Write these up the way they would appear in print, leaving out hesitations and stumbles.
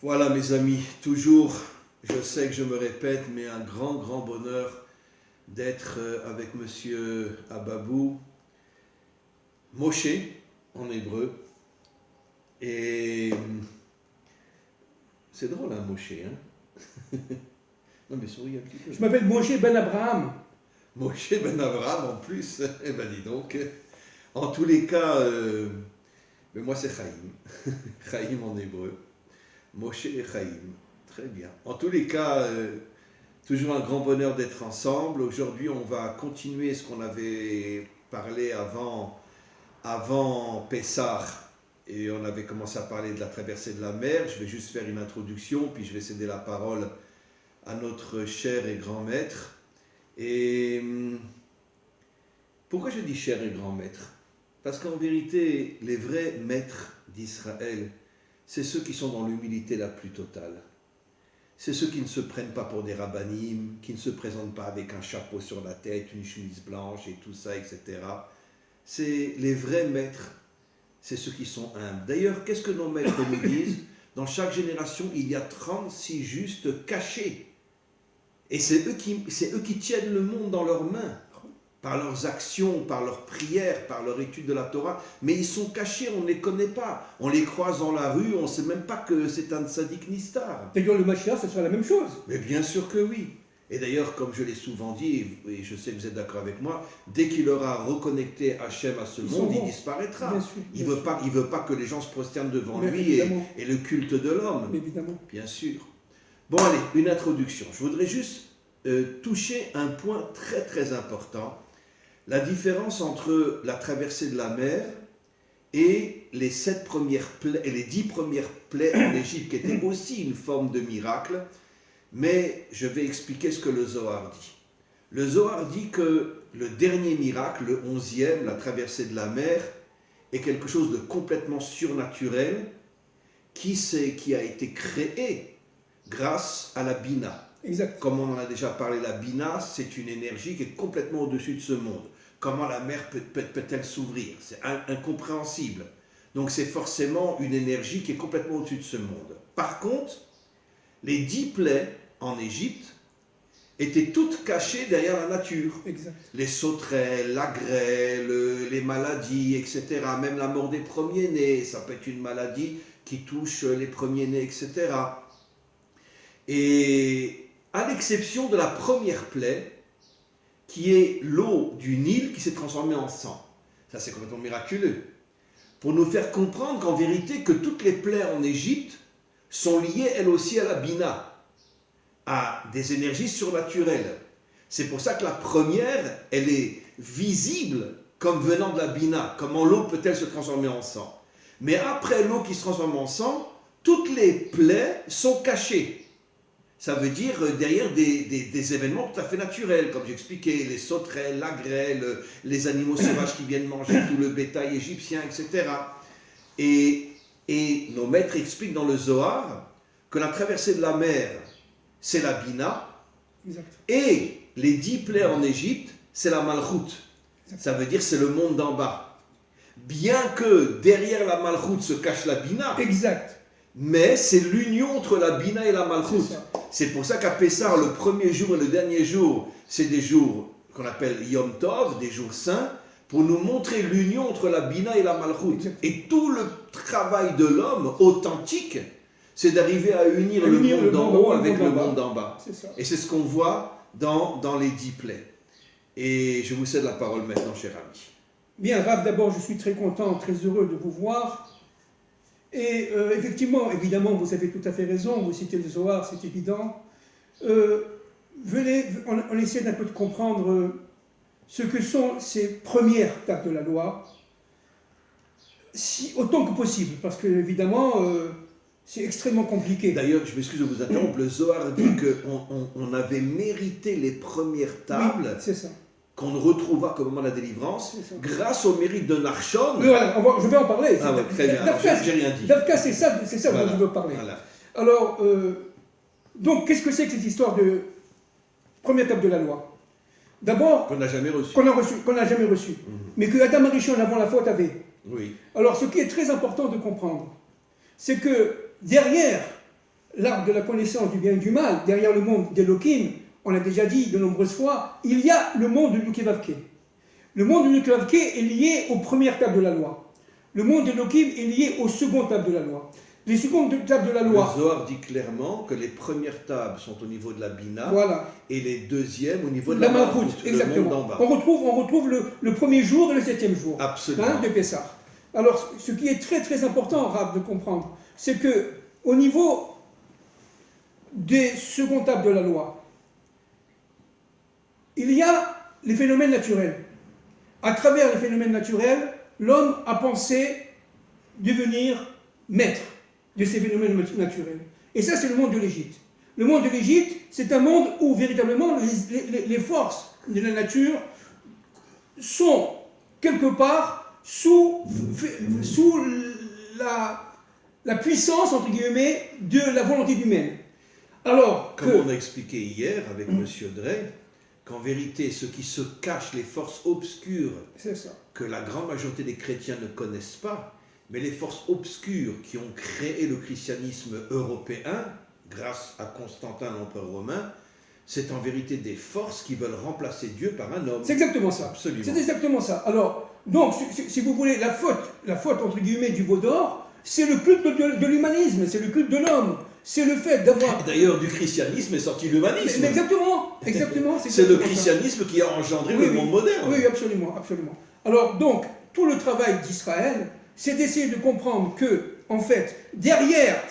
Voilà mes amis, toujours, je sais que je me répète, mais un grand, grand bonheur d'être avec monsieur Ababou, Moshe en hébreu. Et c'est drôle hein, Moshe, hein. Non mais souris un petit peu. Je m'appelle Moshe Ben Abraham. Moshe Ben Abraham en plus, eh ben dis donc. En tous les cas, mais moi c'est Chaim, Chaim en hébreu. Moshe et Chaim, très bien. En tous les cas, toujours un grand bonheur d'être ensemble. Aujourd'hui, on va continuer ce qu'on avait parlé avant Pessah. Et on avait commencé à parler de la traversée de la mer. Je vais juste faire une introduction, puis je vais céder la parole à notre cher et grand maître. Et pourquoi je dis cher et grand maître? Parce qu'en vérité, les vrais maîtres d'Israël, c'est ceux qui sont dans l'humilité la plus totale. C'est ceux qui ne se prennent pas pour des rabbinim, qui ne se présentent pas avec un chapeau sur la tête, une chemise blanche et tout ça, etc. C'est les vrais maîtres, c'est ceux qui sont humbles. D'ailleurs, qu'est-ce que nos maîtres nous disent? Dans chaque génération, il y a 36 justes cachés. Et c'est eux qui tiennent le monde dans leurs mains, par leurs actions, par leurs prières, par leur étude de la Torah. Mais ils sont cachés, on ne les connaît pas. On les croise dans la rue, on ne sait même pas que c'est un tzaddik nistar. D'ailleurs, le Mashiach, ce sera la même chose. Mais bien sûr que oui. Et d'ailleurs, comme je l'ai souvent dit, et je sais que vous êtes d'accord avec moi, dès qu'il aura reconnecté Hachem à ce monde, il disparaîtra. Bien sûr, il ne veut pas que les gens se prosternent devant mais lui et le culte de l'homme. Évidemment. Bien sûr. Bon, allez, une introduction. Je voudrais juste toucher un point très très important. La différence entre la traversée de la mer et les 7 premières plaies et les 10 premières plaies en Égypte, qui étaient aussi une forme de miracle, mais je vais expliquer ce que le Zohar dit. Le Zohar dit que le dernier miracle, le 11e, la traversée de la mer, est quelque chose de complètement surnaturel qui a été créé grâce à la Bina. Exact. Comme on en a déjà parlé, la Bina, c'est une énergie qui est complètement au-dessus de ce monde. Comment la mer peut-elle s'ouvrir? C'est incompréhensible. Donc c'est forcément une énergie qui est complètement au-dessus de ce monde. Par contre, les 10 plaies en Égypte étaient toutes cachées derrière la nature. Exact. Les sauterelles, la grêle, les maladies, etc. Même la mort des premiers-nés, ça peut être une maladie qui touche les premiers-nés, etc. Et à l'exception de la première plaie, qui est l'eau du Nil qui s'est transformée en sang. Ça, c'est complètement miraculeux. Pour nous faire comprendre qu'en vérité, que toutes les plaies en Égypte sont liées, elles aussi, à la Bina, à des énergies surnaturelles. C'est pour ça que la première, elle est visible comme venant de la Bina. Comment l'eau peut-elle se transformer en sang? Mais après l'eau qui se transforme en sang, toutes les plaies sont cachées. Ça veut dire derrière des événements tout à fait naturels, comme j'expliquais, les sauterelles, la grêle, les animaux sauvages qui viennent manger tout le bétail égyptien, etc. Et nos maîtres expliquent dans le Zohar que la traversée de la mer, c'est la Bina, Exact. et les 10 plaies en Égypte, c'est la Malchut. Ça veut dire c'est le monde d'en bas. Bien que derrière la Malchut se cache la Bina. Exact. Mais c'est l'union entre la Bina et la Malchut. C'est pour ça qu'à Pessah, le premier jour et le dernier jour, c'est des jours qu'on appelle Yom Tov, des jours saints, pour nous montrer l'union entre la Bina et la Malchut. Et tout le travail de l'homme authentique, c'est d'arriver à unir le monde d'en haut avec le monde d'en bas. Et c'est ce qu'on voit dans les 10 plaies. Et je vous cède la parole maintenant, cher ami. Bien, Rav, d'abord, je suis très content, très heureux de vous voir. Et effectivement, évidemment, vous avez tout à fait raison, vous citez le Zohar, c'est évident. On essaie d'un peu de comprendre ce que sont ces premières tables de la loi, autant que possible, parce que évidemment, c'est extrêmement compliqué. D'ailleurs, je m'excuse de vous interrompre, le Zohar dit qu'on avait mérité les premières tables. Oui, c'est ça. Qu'on ne retrouvera qu'au moment de la délivrance, grâce au mérite de Narshon. Voilà, je vais en parler. Ah ouais, très bien, j'ai rien dit. Dafka, c'est ça voilà, dont je veux parler. Voilà. Alors, donc, qu'est-ce que c'est que cette histoire de première table de la loi? D'abord, qu'on n'a jamais reçu. Qu'on n'a jamais reçu. Mais que Adam Arishon, avant la faute, avait. Oui. Alors, ce qui est très important de comprendre, c'est que derrière l'arbre de la connaissance du bien et du mal, derrière le monde d'Elohim, on l'a déjà dit de nombreuses fois, il y a le monde de Yukevavke. Le monde de Yukevavke est lié aux premières tables de la loi. Le monde d'Elohim est lié aux secondes tables de la loi. Les secondes tables de la loi. Le Zohar dit clairement que les premières tables sont au niveau de la Bina, Voilà. et les deuxièmes au niveau de La la Malchut, Malchut, le exactement. monde d'en bas. On retrouve le premier jour et le septième jour Absolument. de Pessah. Alors, ce qui est très très important, Rav, de comprendre, c'est que au niveau des secondes tables de la loi, il y a les phénomènes naturels. À travers les phénomènes naturels, l'homme a pensé devenir maître de ces phénomènes naturels. Et ça, c'est le monde de l'Égypte. Le monde de l'Égypte, c'est un monde où véritablement les forces de la nature sont quelque part sous la puissance, entre guillemets, de la volonté humaine. Alors Comme on a expliqué hier avec M. Drey, qu'en vérité, ce qui se cache, les forces obscures c'est ça. que la grande majorité des chrétiens ne connaissent pas, mais les forces obscures qui ont créé le christianisme européen, grâce à Constantin, l'empereur romain, c'est en vérité des forces qui veulent remplacer Dieu par un homme. C'est exactement ça. Absolument. C'est exactement ça. Alors, donc, si vous voulez, la faute entre guillemets du veau d'or, c'est le culte de l'humanisme, c'est le culte de l'homme. C'est le fait d'avoir... D'ailleurs, du christianisme est sorti l'humanisme. Mais exactement. C'est C'est le christianisme qui a engendré le monde moderne. Oui, absolument. Alors, donc, tout le travail d'Israël, c'est d'essayer de comprendre que, en fait, derrière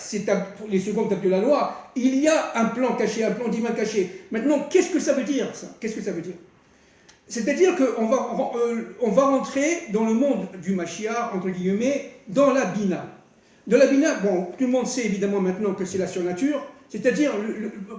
les secondes tables de la loi, il y a un plan caché, un plan divin caché. Maintenant, qu'est-ce que ça veut dire, ça? Qu'est-ce que ça veut dire? C'est-à-dire qu'on va rentrer dans le monde du Mashiach, entre guillemets, dans la Bina. Dans la Bina, bon, tout le monde sait évidemment maintenant que c'est la surnature, c'est-à-dire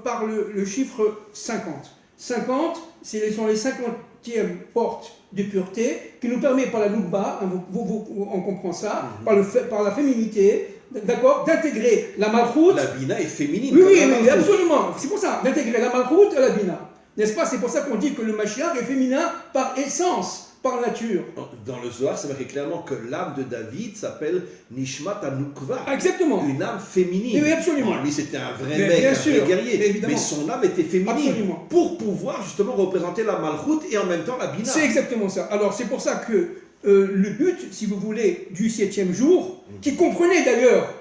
par le chiffre 50. 50, ce sont les 50e portes de pureté qui nous permet par la Loukba, on comprend ça, par la féminité, d'accord, d'intégrer la Malchut. La Bina est féminine. Oui, absolument. C'est pour ça, d'intégrer la Malchut à la Bina. N'est-ce pas? C'est pour ça qu'on dit que le Mashiach est féminin par essence, par nature. Dans le Zohar, c'est marqué clairement que l'âme de David s'appelle Nishmat Anukva. Exactement. Une âme féminine. Oui, absolument. Bon, lui, c'était un vrai Mais mec, bien un sûr, vrai guerrier. évidemment. Mais son âme était féminine. Absolument. Pour pouvoir justement représenter la Malchut et en même temps la Bina. C'est exactement ça. Alors, c'est pour ça que le but, si vous voulez, du 7e jour, qui comprenait d'ailleurs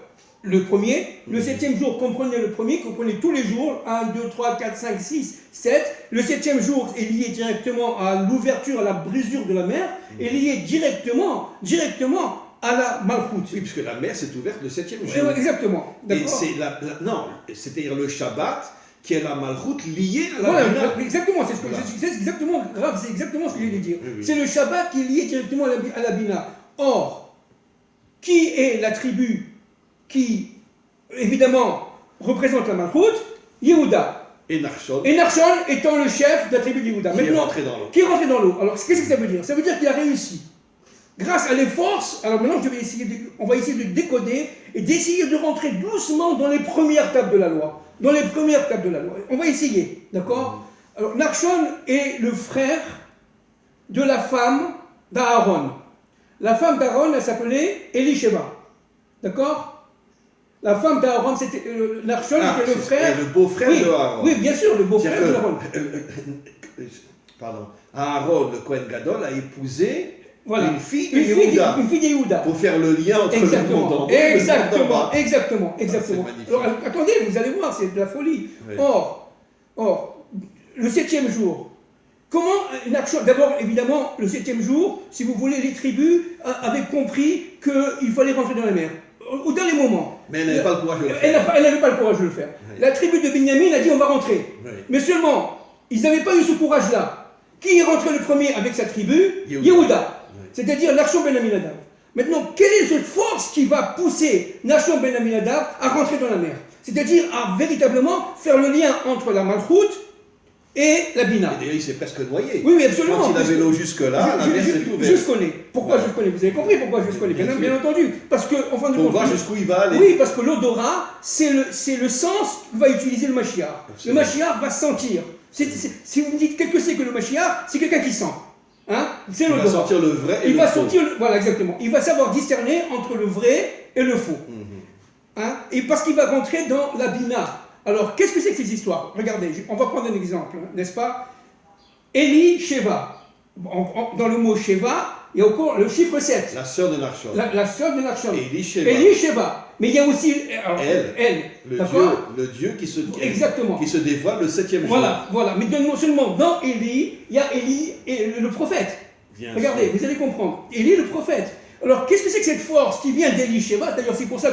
le premier, le 7e jour comprenait le premier, comprenait tous les jours, 1, 2, 3, 4, 5, 6, 7. Le 7e jour est lié directement à l'ouverture, à la brisure de la mer, est lié directement à la Malchut. Oui, puisque la mer s'est ouverte le 7e jour. Exactement. Et c'est non, c'est-à-dire le Shabbat qui est la Malchut liée à la Voilà, Bina. exactement, c'est exactement grave, c'est exactement ce que je voulais dire. Oui. C'est le Shabbat qui est lié directement à la Bina. Or, qui est la tribu qui, évidemment, représente la Malchut? Yehuda. Et Nachshon, Et Nachshon étant le chef de la tribu de Yehuda. qui est rentré dans l'eau. Qui est rentré dans l'eau. Alors, qu'est-ce que ça veut dire? Ça veut dire qu'il a réussi. Grâce à les forces, alors maintenant on va essayer de décoder et d'essayer de rentrer doucement dans les premières tables de la loi. Dans les premières tables de la loi. On va essayer, d'accord? Alors, Nachshon est le frère de la femme d'Aaron. La femme d'Aaron, elle s'appelait Elisheva. D'accord? La femme d'Aaron, c'était Nachshon était le frère. Et le beau-frère Oui, de Aaron. oui, bien sûr, le beau-frère C'est-à-dire d'Aaron. Pardon. Aaron, le Kohen Gadol, a épousé Voilà. une fille de Yehuda. Une fille de Yehuda. Pour faire le lien entre le monde en haut et le monde en bas. Exactement. c'est magnifique. Alors, attendez, vous allez voir, c'est de la folie. Oui. Or, le 7e jour, comment Nachshon, d'abord, évidemment, le 7e jour, si vous voulez, les tribus avaient compris qu'il fallait rentrer dans la mer. Au dernier moment. Mais elle n'avait pas le courage de le faire. Elle n'avait pas le courage de le faire. Oui. La tribu de Binyamin a dit on va rentrer. Oui. Mais seulement, ils n'avaient pas eu ce courage-là. Qui est rentré le premier avec sa tribu? Yehuda. Yehuda. Oui. C'est-à-dire Nachshon ben Aminadab. Maintenant, quelle est cette force qui va pousser Nachshon ben Aminadab à rentrer dans la mer? C'est-à-dire à véritablement faire le lien entre la Malchut et la Bina. Et d'ailleurs, il s'est presque noyé. Oui, absolument. Quand il avait l'eau jusque-là, la mer s'est Je ouverte. connais. Pourquoi je connais? Vous avez compris pourquoi je connais? Bien entendu. Parce que, en fin de Pour compte, voir jusqu'où il va aller. oui, parce que l'odorat, c'est le sens que va utiliser le Mashiach. Le Absolument. Mashiach va sentir. Si vous me dites qu'est-ce que c'est que le Mashiach, c'est quelqu'un qui sent. Hein? C'est Il va l'odorat. sentir le vrai et Il le va faux. sentir, voilà, exactement. Il va savoir discerner entre le vrai et le faux. Mhm. Hein, et parce qu'il va rentrer dans la Bina. Alors, qu'est-ce que c'est que ces histoires? Regardez, on va prendre un exemple, hein, n'est-ce pas? Élie, Sheva. Dans le mot Sheva, il y a encore le chiffre 7. La sœur de Nachshon. La sœur de Nachshon. Élie, Sheva. Élie, Sheva. Mais il y a aussi elle. D'accord? Le Dieu qui Exactement. qui se dévoile le 7e jour. Voilà. Mais non seulement dans Élie, il y a Élie et le prophète. Bien Regardez, sûr. vous allez comprendre. Élie, le prophète. Alors, qu'est-ce que c'est que cette force qui vient d'Élie, Sheva? D'ailleurs, c'est pour ça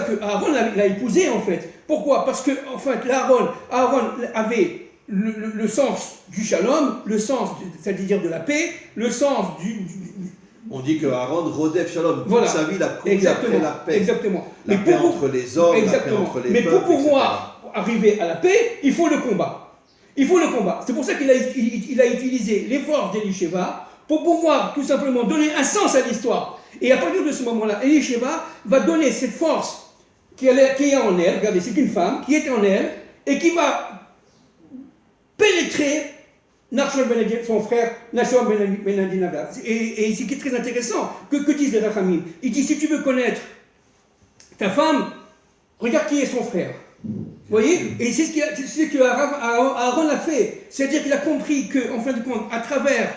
que Aaron l'a épousé, en fait. Pourquoi? Parce que, en fait, Aaron avait le sens du shalom, le sens, c'est-à-dire de la paix, le sens On dit que Aaron rodef shalom. Toute voilà. sa vie, il a couru après la paix. Exactement. La paix entre les hommes, la paix entre les peuples. Mais pour pouvoir arriver à la paix, il faut le combat. C'est pour ça qu'il a utilisé les forces d'Elisheva pour pouvoir tout simplement donner un sens à l'histoire. Et à partir de ce moment-là, Elisheva va donner cette force qui est en elle. Regardez, c'est une femme qui est en elle et qui va pénétrer Nachshon ben Adinadav, son frère Nachshon ben Adinadav. Et ce qui est très intéressant, que disent les Rachamim? Il dit, si tu veux connaître ta femme, regarde qui est son frère. Vous voyez? Et c'est ce que Aaron a fait. C'est-à-dire qu'il a compris qu'en fin de compte, à travers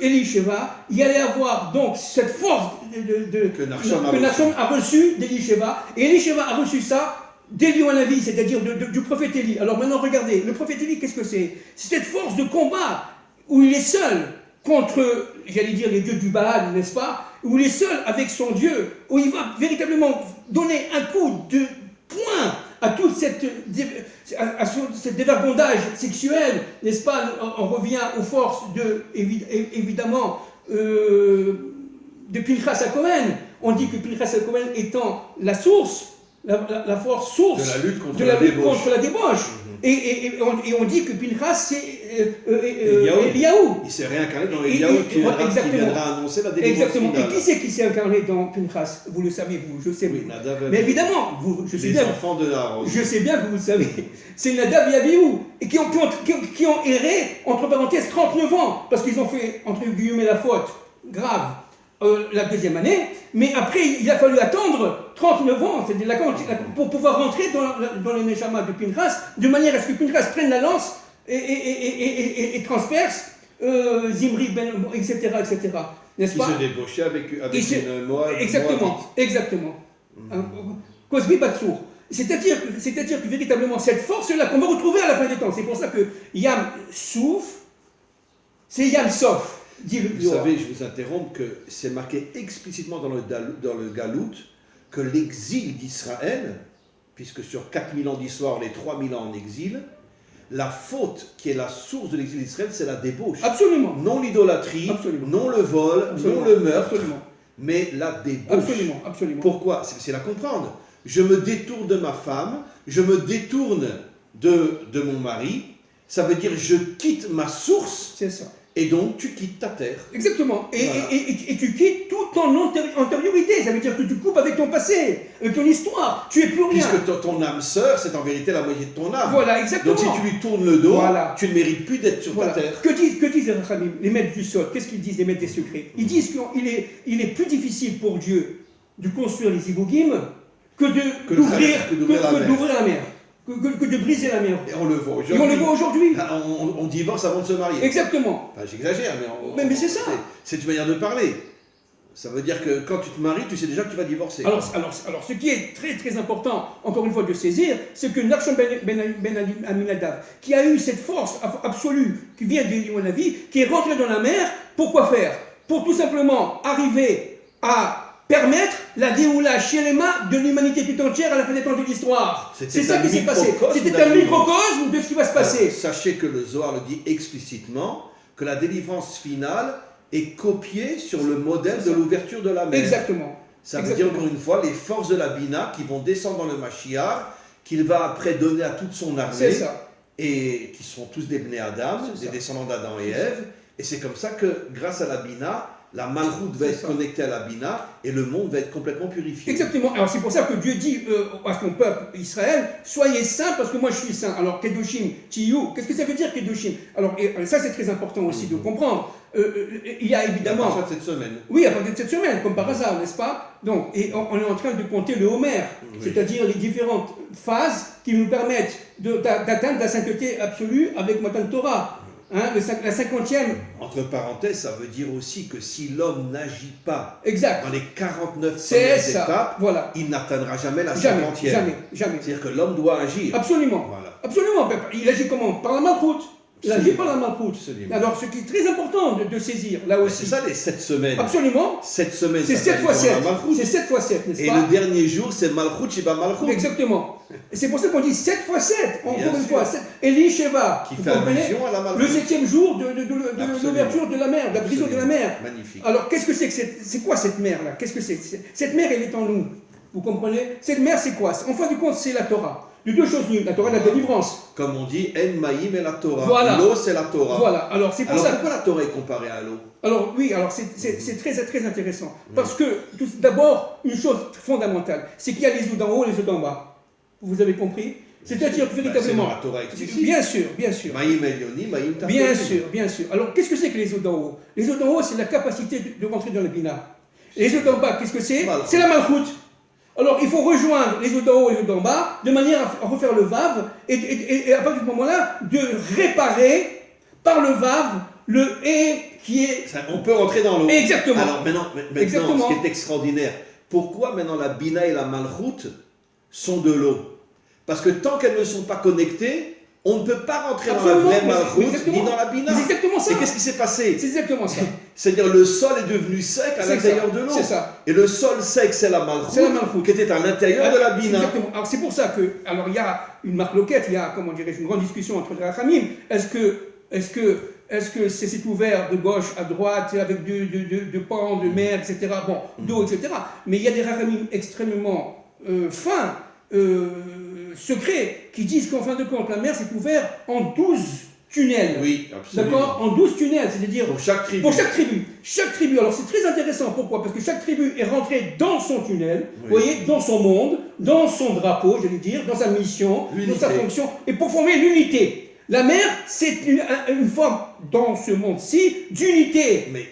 Elisheva, il allait avoir donc cette force que Nachshon a reçue d'Elisheva. Et Elisheva a reçu ça d'Élie Hanavi, c'est-à-dire du prophète Élie. Alors maintenant, regardez, le prophète Élie, qu'est-ce que c'est? C'est cette force de combat où il est seul contre, j'allais dire, les dieux du Baal, n'est-ce pas? Où il est seul avec son Dieu, où il va véritablement donner un coup de poing à tout ce dévergondage sexuel, n'est-ce pas? On revient aux forces évidemment, de Pinchas à Cohen. On dit que Pinchas à Cohen étant la source, la force source de la lutte contre la débauche. Et on dit que Pinchas, c'est Eliyahu. Il s'est réincarné dans Eliyahu qui viendra annoncer la délivrance finale. Et qui c'est qui s'est incarné dans Pinchas? Vous le savez, vous, je sais. Oui, Nadav, mais évidemment, les enfants de Aaron. Je sais bien que vous le savez. C'est Nadav et Abihu. Et qui ont erré, entre parenthèses, 39 ans. Parce qu'ils ont fait, entre guillemets, la faute grave la deuxième année. Mais après, il a fallu attendre 39 ans, c'est-à-dire pour pouvoir rentrer dans les Neshama de Pinchas, de manière à ce que Pinchas prenne la lance et transperce Zimri, etc. N'est-ce pas? Qui se débauchait avec une Moab. Exactement. Cosbi Batsour. C'est-à-dire que véritablement, cette force-là qu'on va retrouver à la fin des temps, c'est pour ça que Yam Souf, c'est Yam Sof. Vous savez, je vous interromps, que c'est marqué explicitement dans le Galout que l'exil d'Israël, puisque sur 4000 ans d'histoire, les 3000 ans en exil, la faute qui est la source de l'exil d'Israël, c'est la débauche. Absolument. Non l'idolâtrie, non le vol, non le meurtre, mais la débauche. Absolument. Pourquoi? C'est la comprendre. Je me détourne de ma femme, je me détourne de mon mari, ça veut dire je quitte ma source. C'est ça. Et donc, tu quittes ta terre. Exactement. Et tu quittes tout en antériorité. Ça veut dire que tu coupes avec ton passé, avec ton histoire. Tu es plus rien. Puisque ton âme sœur, c'est en vérité la moitié de ton âme. Voilà, exactement. Donc, si tu lui tournes le dos, tu ne mérites plus d'être sur ta terre. Que disent les Rachamim, les maîtres du sol? Qu'est-ce qu'ils disent, les maîtres des secrets? Ils disent qu'il est plus difficile pour Dieu de construire les Ibogim que d'ouvrir la mer. Que de briser la mer. Et on le voit aujourd'hui. On divorce avant de se marier. Exactement. Enfin, j'exagère, mais c'est ça. C'est une manière de parler. Ça veut dire que quand tu te maries, tu sais déjà que tu vas divorcer. Alors, ce qui est très très important, encore une fois, de saisir, c'est que Nachshon ben Aminadav, qui a eu cette force absolue qui vient d'Élie Hanavi, qui est rentré dans la mer, pourquoi faire? Pour tout simplement arriver à permettre la Géoula Shelema de l'humanité tout entière à la fin des temps de l'histoire. C'est ça qui s'est passé. C'était un microcosme de ce qui va se passer. Sachez que le Zohar le dit explicitement, que la délivrance finale est copiée sur le modèle de l'ouverture de la mer. Exactement. Ça veut dire encore une fois les forces de la Bina qui vont descendre dans le Mashiach, qu'il va après donner à toute son armée. C'est ça. Et qui sont tous des Bnei Adam, des descendants d'Adam et Ève. Et c'est comme ça que, grâce à la Bina, la Malchoute va être connectée à la Bina et le monde va être complètement purifié. Exactement. Alors c'est pour ça que Dieu dit à son peuple Israël, soyez saints parce que moi je suis saint. Alors Kedoshim, Tiyu, qu'est-ce que ça veut dire Kedoshim? Alors ça c'est très important aussi de comprendre. il y a À évidemment... partir de cette semaine. Oui, à partir de cette semaine, comme par hasard, n'est-ce pas? Donc, et on est en train de compter le Homer, Oui. c'est-à-dire les différentes phases qui nous permettent d'atteindre la sainteté absolue avec Matan Torah. Hein, la 50e, Entre parenthèses, ça veut dire aussi que si l'homme n'agit pas exact, dans les 49 c'est premières ça, étapes, voilà. il n'atteindra jamais la Jamais, 50e. jamais, jamais. C'est-à-dire que l'homme doit agir. Absolument, Voilà. absolument. Il agit comment? Par la malchoute. Il agit par la malchoute. Absolument. Alors, ce qui est très important de saisir, là C'est aussi. ça les 7 semaines. Absolument. 7 semaines, C'est ça 7 fois s'appelle 7. la Malchut. C'est 7 fois 7, n'est-ce Et pas? le dernier jour, c'est Malchut Sheba Malchut. Exactement. Et c'est pour ça qu'on dit 7 fois 7, encore Bien une sûr. fois. Eli Sheva, Qui vous fait comprenez? allusion à la Malchut. Le 7e jour de Absolument. l'ouverture de la mer, de la prison de la mer. Magnifique. Alors, qu'est-ce que c'est que c'est quoi cette mer-là? Qu'est-ce que c'est? Cette mer, elle est en nous. Vous comprenez? Cette mer, c'est quoi? En fin de compte, c'est la Torah. De deux choses l'une, la Torah de la délivrance. Comme on dit, En Maïm et la Torah. Voilà. L'eau, c'est la Torah. Voilà, alors c'est pour Alors ça. pourquoi la Torah est comparée à l'eau? Alors oui, alors c'est très, très intéressant. Parce que, d'abord, une chose fondamentale, c'est qu'il y a les eaux d'en haut et les eaux d'en bas. Vous avez compris? C'est-à-dire que C'est dans véritablement. la Torah explicite. Bien sûr, bien sûr. Maïm Elioni, Maïm Tachtonim. Bien sûr, bien sûr. Alors, qu'est-ce que c'est que les eaux d'en haut? Les eaux d'en haut, c'est la capacité de rentrer dans le bina. Les eaux d'en bas, qu'est-ce que c'est? Malchut. C'est la malchoute. Alors, il faut rejoindre les eaux d'en haut et les eaux d'en bas, de manière à refaire le vav, et à partir de ce moment-là, de réparer par le vav le et qui est... On peut rentrer dans l'eau. Exactement. Alors maintenant, Exactement. ce qui est extraordinaire, pourquoi maintenant la Bina et la Malchut sont de l'eau? Parce que tant qu'elles ne sont pas connectées, on ne peut pas rentrer Absolument, dans la vraie mais Malchut exactement. ni dans la Bina. C'est exactement ça. Et qu'est-ce qui s'est passé? C'est exactement ça. C'est-à-dire le sol est devenu sec à C'est l'intérieur ça, de l'eau. c'est ça. Et le sol sec, c'est la C'est la Malchut Malchut. qui était à l'intérieur de la Bina. Exactement. Alors c'est pour ça que, alors il y a une marloquette, il y a, comment dirais-je, une grande discussion entre les Rachamim. Est-ce que c'est ouvert de gauche à droite, avec de pans, de mer, etc., bon, d'eau, etc. Mais il y a des Rachamim extrêmement fins, secrets, qui disent qu'en fin de compte, la mer s'est ouverte en 12 tunnels. Oui, absolument. D'accord? En 12 tunnels, c'est-à-dire Pour chaque tribu. pour chaque tribu. Chaque tribu. Alors c'est très intéressant. Pourquoi? Parce que chaque tribu est rentrée dans son tunnel, Oui. vous voyez, dans son monde, dans son drapeau, j'allais dire, dans sa mission, dans L'unité. sa fonction, et pour former l'unité. La mer, c'est une forme, dans ce monde-ci, d'unité. Mais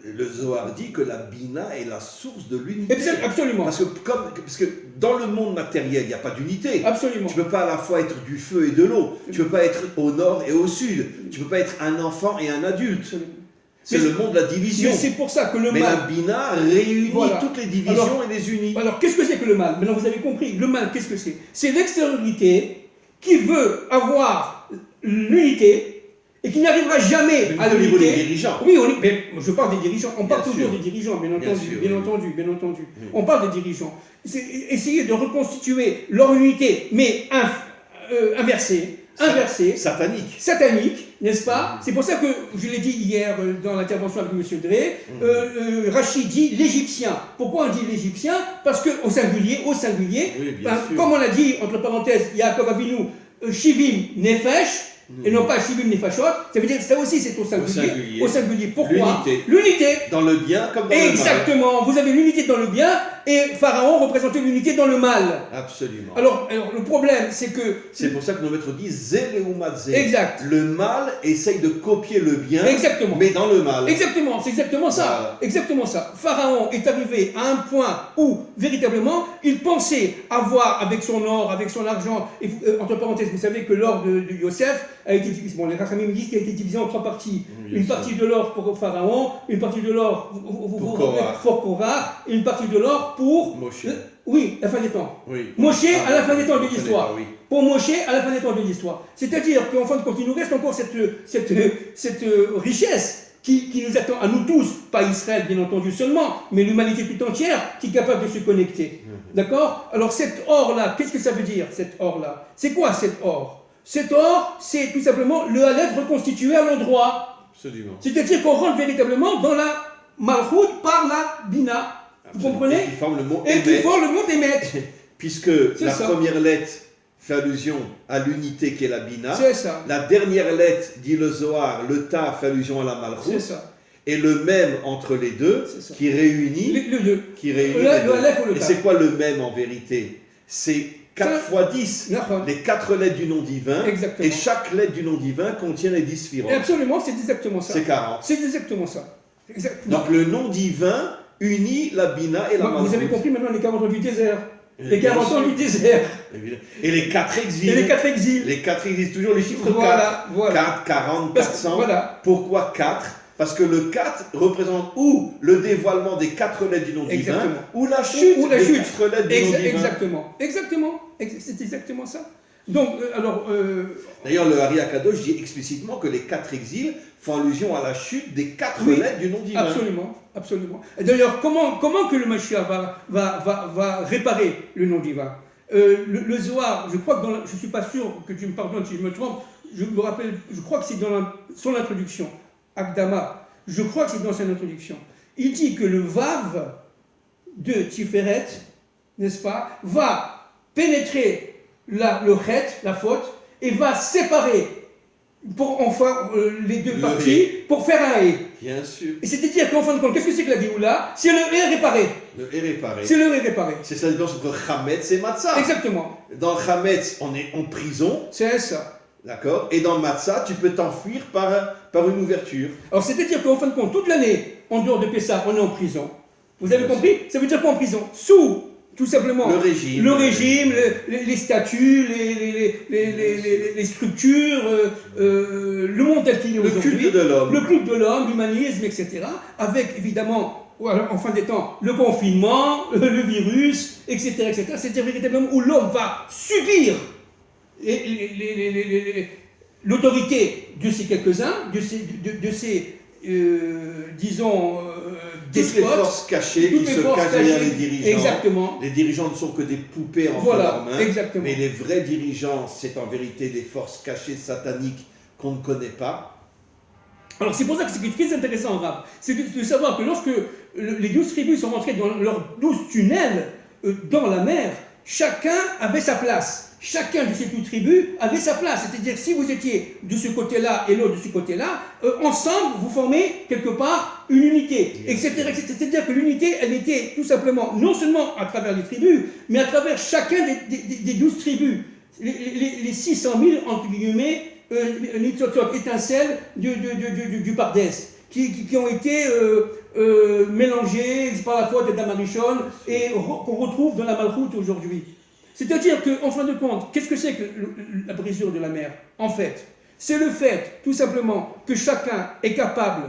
le Zohar dit que la Bina est la source de l'unité. Absolument. Parce que dans le monde matériel, il n'y a pas d'unité. Absolument. Tu ne peux pas à la fois être du feu et de l'eau. Tu ne peux pas être au nord et au sud. Tu ne peux pas être un enfant et un adulte. Absolument. C'est Mais le monde de la division. Mais c'est pour ça que le Mais la mal... Bina réunit Voilà. toutes les divisions et les unit. Alors, qu'est-ce que c'est que le mal? Maintenant, vous avez compris. Le mal, qu'est-ce que c'est? C'est l'extériorité qui veut avoir l'unité et qui n'arrivera jamais Mais à au niveau des l'unité. dirigeants. Oui, mais je parle des dirigeants. On parle Bien toujours sûr. des dirigeants, bien Bien entendu. sûr, Bien oui. entendu, bien entendu. Oui. On parle des dirigeants. C'est essayer de reconstituer leur unité, mais inversée, Satanique. satanique, n'est-ce pas? C'est pour ça que, je l'ai dit hier dans l'intervention avec M. Drey, Rachid dit l'Égyptien. Pourquoi on dit l'Égyptien? Parce qu'au singulier, Oui, bien sûr. comme on l'a dit, entre parenthèses, Yaakov Avinu, Shivim Nefesh, et non pas Shivim Nefashot, ça veut dire que ça aussi c'est au singulier. Au singulier. Pourquoi? L'unité. Dans le bien comme dans Exactement. Vous avez l'unité dans le bien et Pharaon représentait l'unité dans le mal. le mal. Absolument. Alors le problème, c'est que... C'est pour ça que nos maîtres disent Zéléoumadze. Exact. Le mal essaye de copier le bien, Exactement. mais dans le mal. Exactement, c'est exactement ça. Voilà. Exactement ça. Pharaon est arrivé à un point où, véritablement, il pensait avoir, avec son or, avec son argent, et entre parenthèses, vous savez que l'or de Yosef a été divisé, bon, les Rachamim disent qu'il a été divisé en 3 parties. Bien Une sûr. partie de l'or pour Pharaon, une partie de l'or pour Korah, et une partie de l'or pour... Moshe. Oui, la fin des temps. Oui. Moshe Ah, à la fin des temps de je connais l'histoire. pas, oui. Pour Moshe à la fin des temps de l'histoire. C'est-à-dire qu'en fin de compte, il nous reste encore cette richesse qui nous attend à nous tous, pas Israël bien entendu seulement, mais l'humanité tout entière qui est capable de se connecter. D'accord? Alors cet or-là, qu'est-ce que ça veut dire, cet or-là? C'est quoi cet or? Cet or, c'est tout simplement le Aleph reconstitué à l'endroit. Absolument. C'est-à-dire qu'on rentre véritablement dans la Malchut par la Bina. Vous comprenez? Et qui forme le mot Et qui Emet. font le mot Emet. Puisque la ça. première lettre fait allusion à l'unité qui est la Bina. C'est ça. La dernière lettre, dit le Zohar, le Ta fait allusion à la C'est Malchut. ça. Et le même entre les deux C'est ça. qui réunit, Le deux. qui réunit Le les deux. Aleph ou le Et Ta. c'est quoi le même en vérité? c'est 4 fois 10. Les 4 lettres du nom divin. Exactement. Et chaque lettre du nom divin contient les 10 sphirotes. Absolument, c'est exactement ça. C'est 40. C'est exactement ça. Donc le nom divin unit la Bina et la Malchut. Vous avez compris maintenant les 40 ans du désert. Les 40 ans du désert. Et les 4 exils. Et les 4 exils. Les 4 exils, toujours les chiffres 4. Voilà. 4, 40, 400. Voilà. Pourquoi 4? Parce que le 4 représente ou le dévoilement des 4 lettres du nom divin, ou la chute des 4 lettres du nom divin. Exactement. C'est exactement ça. Donc, D'ailleurs, le Hari Akadosh dit explicitement que les 4 exils font allusion à la chute des 4 lettres du nom divin. Absolument. Et d'ailleurs, comment que le Mashiach va réparer le nom divin? Le Zohar, je crois que je ne suis pas sûr que tu me pardonnes si je me trompe, je crois que c'est dans son introduction, Akdama, je crois que c'est dans son introduction. Il dit que le Vav de Tiferet, n'est-ce pas, va pénétrer le Chet, la faute, et va séparer les deux parties pour faire un Hé. Bien sûr. Et c'est-à-dire qu'en fin de compte, qu'est-ce que c'est que la Géoula? C'est le Hé réparé. Le Hé réparé. C'est le Hé réparé. C'est ça la différence entre Chametz et Matzah. Exactement. Dans Chametz, on est en prison. C'est ça. D'accord. Et dans Matzah, tu peux t'enfuir par une ouverture. Alors c'est-à-dire qu'en fin de compte, toute l'année, en dehors de Pessah, on est en prison. Vous avez compris? Ça veut dire quoi en prison? Sous tout simplement le régime, les statuts, les structures, le monde tel qu'il est aujourd'hui, le culte de l'homme, l'humanisme, etc. Avec évidemment, en fin des temps, le confinement, le virus, etc. C'est-à-dire véritablement où l'homme va subir l'autorité de ces quelques-uns, de ces disons, toutes les forces cachées qui se cachent derrière les dirigeants. Exactement. Les dirigeants ne sont que des poupées entre leurs mains. Exactement. Mais les vrais dirigeants, c'est en vérité des forces cachées sataniques qu'on ne connaît pas. Alors c'est pour ça que ce qui est très intéressant en Rav, c'est de savoir que lorsque les 12 tribus sont rentrées dans leurs 12 tunnels dans la mer, chacun avait sa place. Chacun de ces 12 tribus avait sa place. C'est-à-dire, si vous étiez de ce côté-là et l'autre de ce côté-là, ensemble, vous formez quelque part une unité, etc. C'est-à-dire que l'unité, elle était tout simplement, non seulement à travers les tribus, mais à travers chacun des 12 tribus. Les 600 000, entre guillemets, étincelles du Pardès, qui ont été mélangées par la faute de Damarichon et qu'on retrouve dans la Malchut aujourd'hui. C'est-à-dire qu'en fin de compte, qu'est-ce que c'est que la brisure de la mer? En fait, c'est le fait, tout simplement, que chacun est capable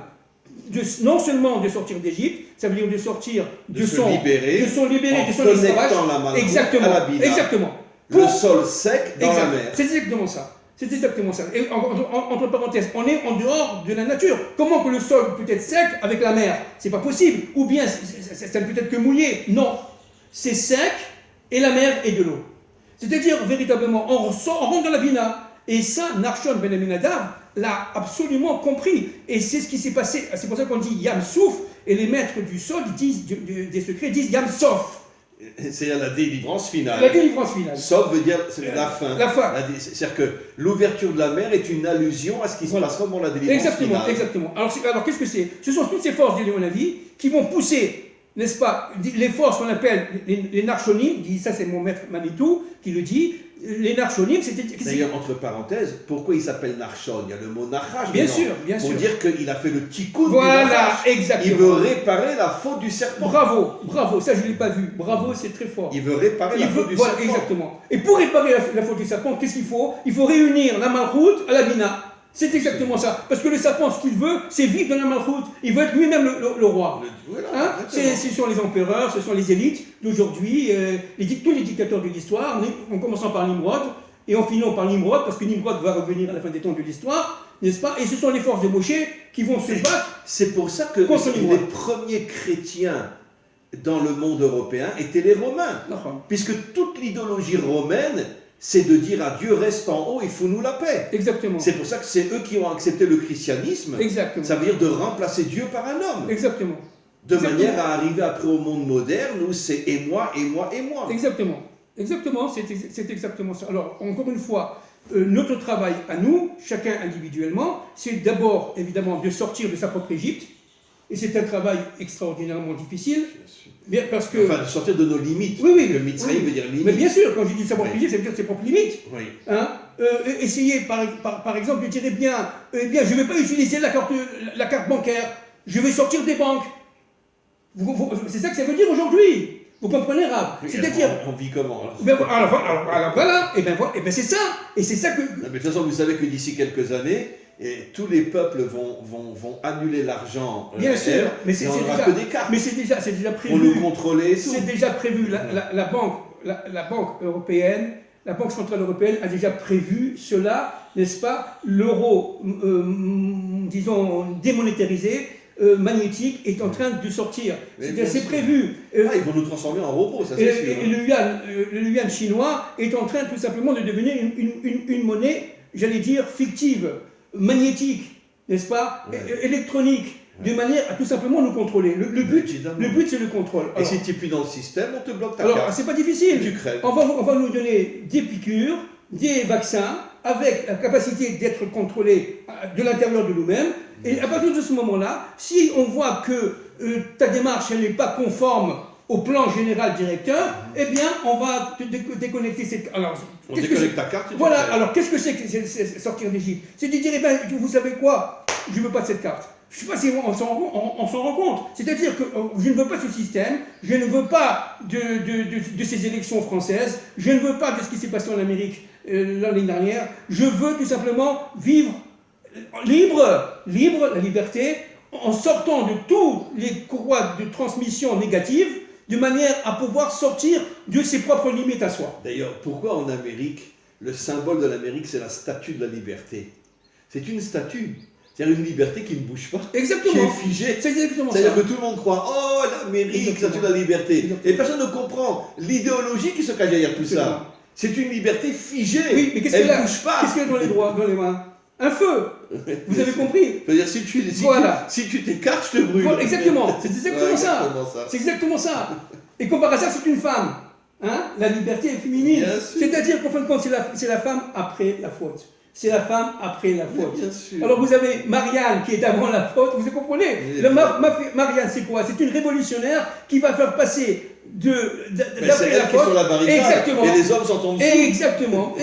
non seulement de sortir d'Égypte, ça veut dire de sortir de son esclavage. Exactement. Le sol sec dans la mer. C'est exactement ça. C'est exactement ça. Et entre parenthèses, on est en dehors de la nature. Comment que le sol peut être sec avec la mer? C'est pas possible. Ou bien, ça ne peut être que mouillé. Non. C'est sec. Et la mer est de l'eau. C'est-à-dire, véritablement, on rentre dans la Bina. Et ça, Narshon ben Aminadav l'a absolument compris. Et c'est ce qui s'est passé. C'est pour ça qu'on dit Yam Souf. Et les maîtres du sol des secrets disent Yam Sof. C'est la délivrance finale. La délivrance finale. Sof veut dire c'est la fin. La fin. C'est-à-dire que l'ouverture de la mer est une allusion à ce qui se passera pendant la délivrance finale. Exactement. Alors qu'est-ce que c'est? Ce sont toutes ces forces d'Éléonavi qui vont pousser, n'est-ce pas, les forces qu'on appelle les narchonim, ça c'est mon maître Manitou qui le dit, les narchonim, c'était... D'ailleurs, entre parenthèses, pourquoi il s'appelle Narshon? Il y a le mot Nachash. Bien sûr. Pour dire qu'il a fait le tikkun. Voilà, exactement. Il veut réparer la faute du serpent. Bravo, ça je ne l'ai pas vu. Bravo, c'est très fort. Il veut réparer la faute du serpent. Exactement. Et pour réparer la faute du serpent, qu'est-ce qu'il faut? Il faut réunir la Malchut à la Bina. C'est exactement ça. Parce que le serpent, ce qu'il veut, c'est vivre dans la Malchut. Il veut être lui-même le roi. Ce sont les empereurs, ce sont les élites d'aujourd'hui, tous les dictateurs de l'histoire, en commençant par Nimrod, et en finissant par Nimrod, parce que Nimrod va revenir à la fin des temps de l'histoire, n'est-ce pas? Et ce sont les forces de Moshe qui vont se battre. C'est pour ça que les premiers chrétiens dans le monde européen étaient les Romains. Puisque toute l'idéologie romaine, c'est de dire à Dieu, reste en haut, il faut nous la paix. Exactement. C'est pour ça que c'est eux qui ont accepté le christianisme. Exactement. Ça veut dire de remplacer Dieu par un homme. Exactement. De manière à arriver après au monde moderne où c'est et moi, et moi, et moi. Exactement. C'est exactement ça. Alors, encore une fois, notre travail à nous, chacun individuellement, c'est d'abord, évidemment, de sortir de sa propre Égypte, Et c'est un travail extraordinairement difficile, Bien sûr. bien parce que... Enfin, de sortir de nos limites. Oui, oui. Le Mitzraïm veut dire limite. Mais bien sûr, quand je dis sa propre Oui. limite, ça veut dire ses propres limites. Oui. Hein. Essayez par exemple de dire eh bien je ne vais pas utiliser la carte bancaire, je vais sortir des banques. C'est ça que ça veut dire aujourd'hui. Vous comprenez, Rav? Oui, C'est-à-dire. on vit comment alors? Alors voilà, et ben c'est ça. Et c'est ça que. Non, mais de toute façon, vous savez que d'ici quelques années, tous les peuples vont annuler l'argent. Bien sûr, mais c'est n'aura déjà. que des cartes. Mais c'est déjà prévu. Pour nous contrôler. C'est déjà prévu. La banque européenne. La Banque Centrale Européenne a déjà prévu cela, n'est-ce pas? L'euro, disons, démonétarisé, magnétique, est en train de sortir. C'est prévu. Ils vont nous transformer en robots, ça c'est sûr. Et le yuan chinois est en train tout simplement de devenir une monnaie, j'allais dire, fictive, magnétique, n'est-ce pas? Électronique. De manière à tout simplement nous contrôler. Le but c'est le contrôle. Alors, et si tu n'es plus dans le système, on te bloque ta carte. Alors, c'est pas difficile. Tu crèves. On va nous donner des piqûres, des vaccins, avec la capacité d'être contrôlé de l'intérieur de nous-mêmes. Et à partir de ce moment-là, si on voit que ta démarche n'est pas conforme au plan général directeur, eh bien, on va déconnecter cette... Alors, on déconnecte ta carte. Voilà, alors qu'est-ce que c'est que sortir d'Égypte? C'est de dire, eh bien, vous savez quoi? Je ne veux pas de cette carte. Je ne sais pas si on s'en rend compte. C'est-à-dire que je ne veux pas ce système, je ne veux pas de ces élections françaises, je ne veux pas de ce qui s'est passé en Amérique l'année dernière, je veux tout simplement vivre libre, la liberté, en sortant de toutes les courroies de transmission négatives, de manière à pouvoir sortir de ses propres limites à soi. D'ailleurs, pourquoi en Amérique, le symbole de l'Amérique, c'est la statue de la liberté? C'est une statue. C'est-à-dire une liberté qui ne bouge pas, exactement. Qui est figée. C'est exactement C'est-à-dire ça. que tout le monde croit, oh l'Amérique, statue de la liberté. Exactement. Et personne ne comprend l'idéologie qui se cache derrière tout ça. C'est une liberté figée. Oui, mais qu'est-ce elle qu'il y a, ne bouge pas. Qu'est-ce qu'il y a dans les mains? Un feu. Vous avez compris? C'est-à-dire si tu t'écartes, je te brûle. Voilà, exactement. C'est exactement ça. ça. C'est exactement ça. Et comparé à ça, c'est une femme. Hein? La liberté est féminine. C'est-à-dire qu'en fin de compte, c'est la femme après la faute. C'est la femme après la faute. Bien sûr. Alors vous avez Marianne qui est avant la faute, vous comprenez? Marianne, c'est quoi? C'est une révolutionnaire qui va faire passer d'après la faute. Sur la barricade. Exactement. Et les hommes sont en dessous. Exactement.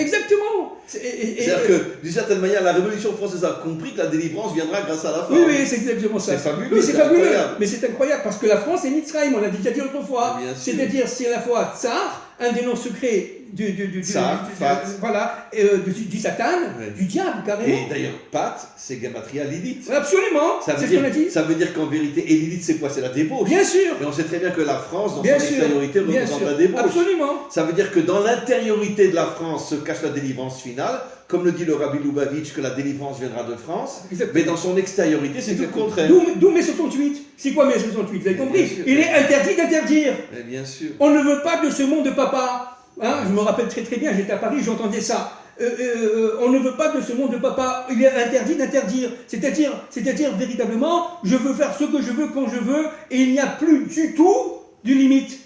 C'est-à-dire que, d'une certaine manière, la Révolution française a compris que la délivrance viendra grâce à la femme. Oui, c'est exactement ça. C'est fabuleux. Mais c'est fabuleux. Mais c'est incroyable parce que la France est Mitzraïm, on l'a déjà dit autrefois. C'est-à-dire, c'est à la fois Tsar, un des noms secrets du Satan, du diable carrément. Et d'ailleurs, Pat, c'est Gematria Lilith. Absolument, c'est ce qu'on a dit. Ça veut dire qu'en vérité, et Lilith, c'est quoi? C'est la débauche. Bien sûr. Et on sait très bien que la France, dans son extériorité, représente la débauche. Absolument. Ça veut dire que dans l'intériorité de la France se cache la délivrance finale, comme le dit le Rabbi Lubavitch, que la délivrance viendra de France. Exactement. Mais dans son extériorité, c'est tout le contraire. D'où mai 68. C'est quoi mai 68? Vous avez compris? Il est interdit d'interdire. Mais bien sûr. On ne veut pas de ce monde de papa. Hein, je me rappelle très bien, j'étais à Paris, j'entendais ça. On ne veut pas de ce monde de papa, il est interdit d'interdire. C'est-à-dire véritablement, je veux faire ce que je veux quand je veux, et il n'y a plus du tout de limite.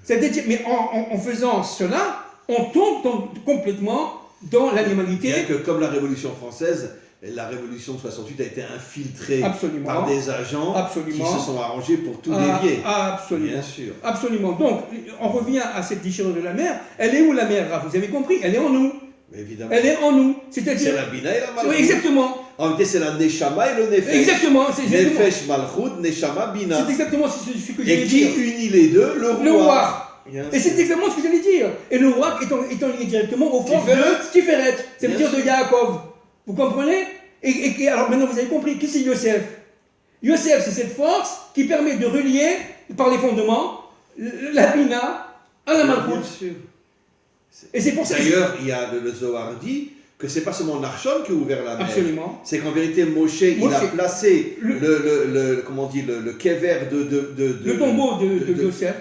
C'est-à-dire, mais en faisant cela, on tombe complètement dans l'animalité. Bien que comme la Révolution française, la Révolution de 68 a été infiltrée par des agents qui se sont arrangés pour tout dévier. Absolument. Bien sûr. Absolument. Donc, on revient à cette déchirure de la mer. Elle est où la mer? Vous avez compris? Elle est en nous. Évidemment. Elle est en nous. C'est-à-dire. C'est la Bina et la Malchut. Oui, exactement. En réalité, c'est la Neshama et le Nefesh. Exactement. Nefesh Malchut, Neshama Bina. C'est exactement ce que j'allais dire. Et qui unit les deux? Le roi. Le roi. Et c'est exactement ce que j'allais dire. Et le roi étant lié directement au forces de Tiferet. Ça veut dire de Yaakov. Vous comprenez? Et alors maintenant vous avez compris, qui c'est Yosef? Yosef, c'est cette force qui permet de relier, par les fondements, la Bina à la Malchut. Et c'est pour ça. D'ailleurs, il y a le Zohar dit que c'est pas seulement Narshon qui a ouvert la mer. Absolument. C'est qu'en vérité, Moshe, il a placé le kever le tombeau de Yosef.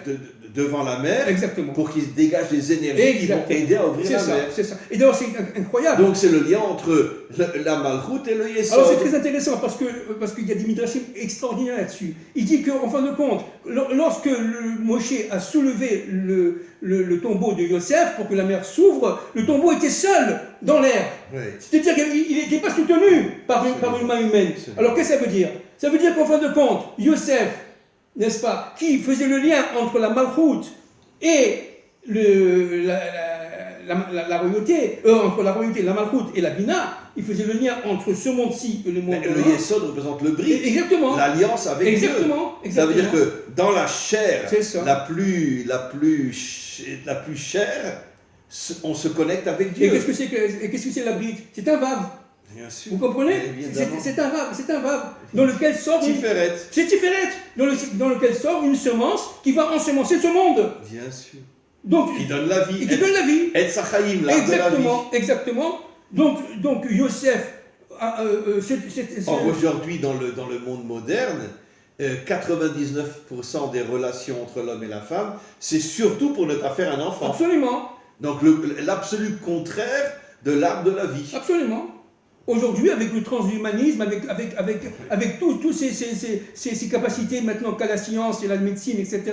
devant la mer Exactement. pour qu'il se dégage des énergies qui vont aider à ouvrir la mer. C'est ça. Et d'ailleurs, c'est incroyable. Donc c'est le lien entre la Malchut et le Yesod. Alors c'est très intéressant parce qu'il y a des midrashim extraordinaires là-dessus. Il dit qu'en fin de compte, lorsque Moshe a soulevé le tombeau de Yosef pour que la mer s'ouvre, le tombeau était seul dans l'air. Oui. C'est-à-dire qu'il n'était pas soutenu par une main humaine. Alors qu'est-ce que ça veut dire? Ça veut dire qu'en fin de compte, Yosef, n'est-ce pas, qui faisait le lien entre la Malchut et la royauté, entre la royauté, la Malchut et la Bina, il faisait le lien entre ce monde-ci et le monde de le Yesod représente le bris, l'alliance avec Dieu. Exactement. Ça veut dire que dans la chair la plus chère, on se connecte avec Dieu. Et qu'est-ce que c'est la bride? C'est un vave. Bien sûr. Vous comprenez? C'est un vave dans lequel sort c'est Tiferet, dans lequel sort une semence qui va ensemencer ce monde. Bien sûr. Donc, qui donne la vie. Qui donne la vie. Et Sachaïm, là, exactement. Donc Yosef, aujourd'hui dans le monde moderne, 99% des relations entre l'homme et la femme, c'est surtout pour ne pas faire un enfant. Absolument. Donc l'absolu contraire de l'arbre de la vie. Absolument. Aujourd'hui, avec le transhumanisme, avec toutes ces capacités maintenant qu'a la science et la médecine, etc.,